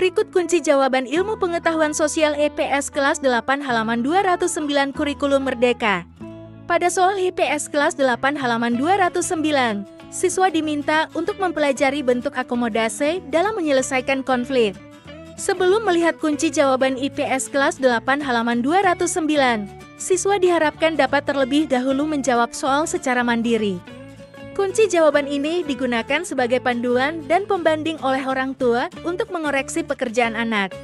Berikut kunci jawaban ilmu pengetahuan sosial IPS kelas 8 halaman 209 kurikulum merdeka. Pada soal IPS kelas 8 halaman 209, siswa diminta untuk mempelajari bentuk akomodasi dalam menyelesaikan konflik. Sebelum melihat kunci jawaban IPS kelas 8 halaman 209, siswa diharapkan dapat terlebih dahulu menjawab soal secara mandiri. Kunci jawaban ini digunakan sebagai panduan dan pembanding oleh orang tua untuk mengoreksi pekerjaan anak.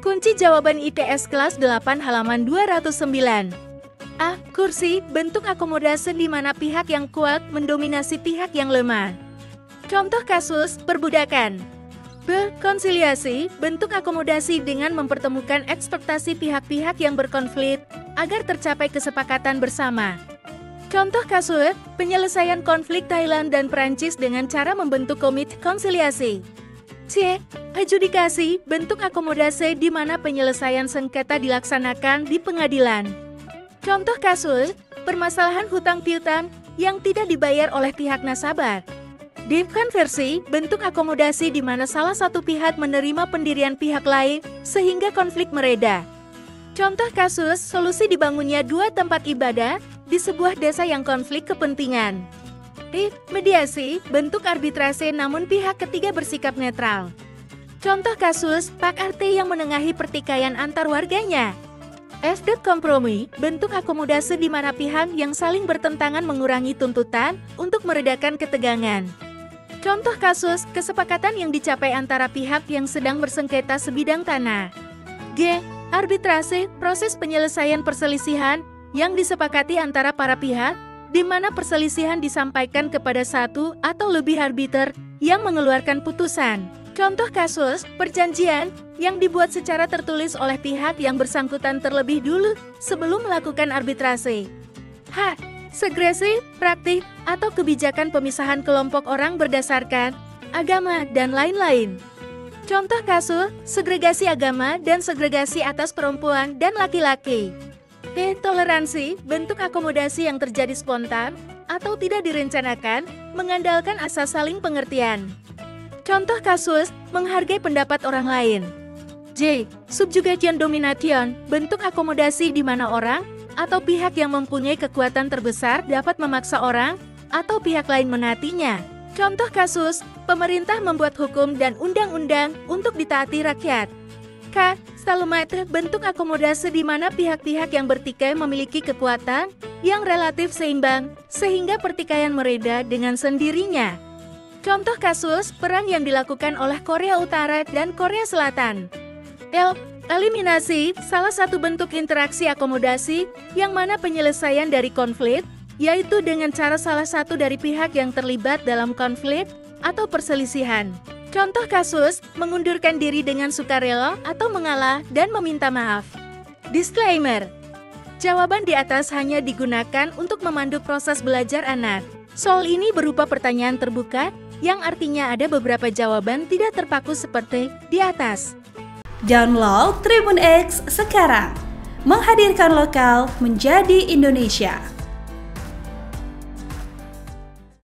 Kunci jawaban IPS kelas 8 halaman 209. A. Kursi, bentuk akomodasi di mana pihak yang kuat mendominasi pihak yang lemah. Contoh kasus, perbudakan. B. Konsiliasi, bentuk akomodasi dengan mempertemukan ekspektasi pihak-pihak yang berkonflik agar tercapai kesepakatan bersama. Contoh kasus, penyelesaian konflik Thailand dan Prancis dengan cara membentuk komite konsiliasi. C. Adjudikasi, bentuk akomodasi di mana penyelesaian sengketa dilaksanakan di pengadilan. Contoh kasus, permasalahan hutang piutang yang tidak dibayar oleh pihak nasabah. D. Konversi, bentuk akomodasi di mana salah satu pihak menerima pendirian pihak lain sehingga konflik mereda. Contoh kasus, solusi dibangunnya dua tempat ibadah di sebuah desa yang konflik kepentingan. D. Mediasi, bentuk arbitrase namun pihak ketiga bersikap netral. Contoh kasus, Pak RT yang menengahi pertikaian antar warganya. F. Kompromi, bentuk akomodasi di mana pihak yang saling bertentangan mengurangi tuntutan untuk meredakan ketegangan. Contoh kasus, kesepakatan yang dicapai antara pihak yang sedang bersengketa sebidang tanah. G. Arbitrase, proses penyelesaian perselisihan yang disepakati antara para pihak, di mana perselisihan disampaikan kepada satu atau lebih arbiter yang mengeluarkan putusan. Contoh kasus, perjanjian yang dibuat secara tertulis oleh pihak yang bersangkutan terlebih dulu sebelum melakukan arbitrase. H. Segresi, praktik, atau kebijakan pemisahan kelompok orang berdasarkan agama dan lain-lain. Contoh kasus, segregasi agama dan segregasi atas perempuan dan laki-laki. T. Toleransi, bentuk akomodasi yang terjadi spontan atau tidak direncanakan, mengandalkan asas saling pengertian. Contoh kasus, menghargai pendapat orang lain. J. Subjugation domination, bentuk akomodasi di mana orang atau pihak yang mempunyai kekuatan terbesar dapat memaksa orang atau pihak lain menaatinya. Contoh kasus, pemerintah membuat hukum dan undang-undang untuk ditaati rakyat. K. Stalemate, bentuk akomodasi di mana pihak-pihak yang bertikai memiliki kekuatan yang relatif seimbang, sehingga pertikaian mereda dengan sendirinya. Contoh kasus, perang yang dilakukan oleh Korea Utara dan Korea Selatan. L. Eliminasi, salah satu bentuk interaksi akomodasi yang mana penyelesaian dari konflik, yaitu dengan cara salah satu dari pihak yang terlibat dalam konflik atau perselisihan. Contoh kasus, mengundurkan diri dengan sukarela atau mengalah dan meminta maaf. Disclaimer. Jawaban di atas hanya digunakan untuk memandu proses belajar anak. Soal ini berupa pertanyaan terbuka, yang artinya ada beberapa jawaban tidak terpaku seperti di atas. Download Tribun X sekarang. Menghadirkan lokal menjadi Indonesia.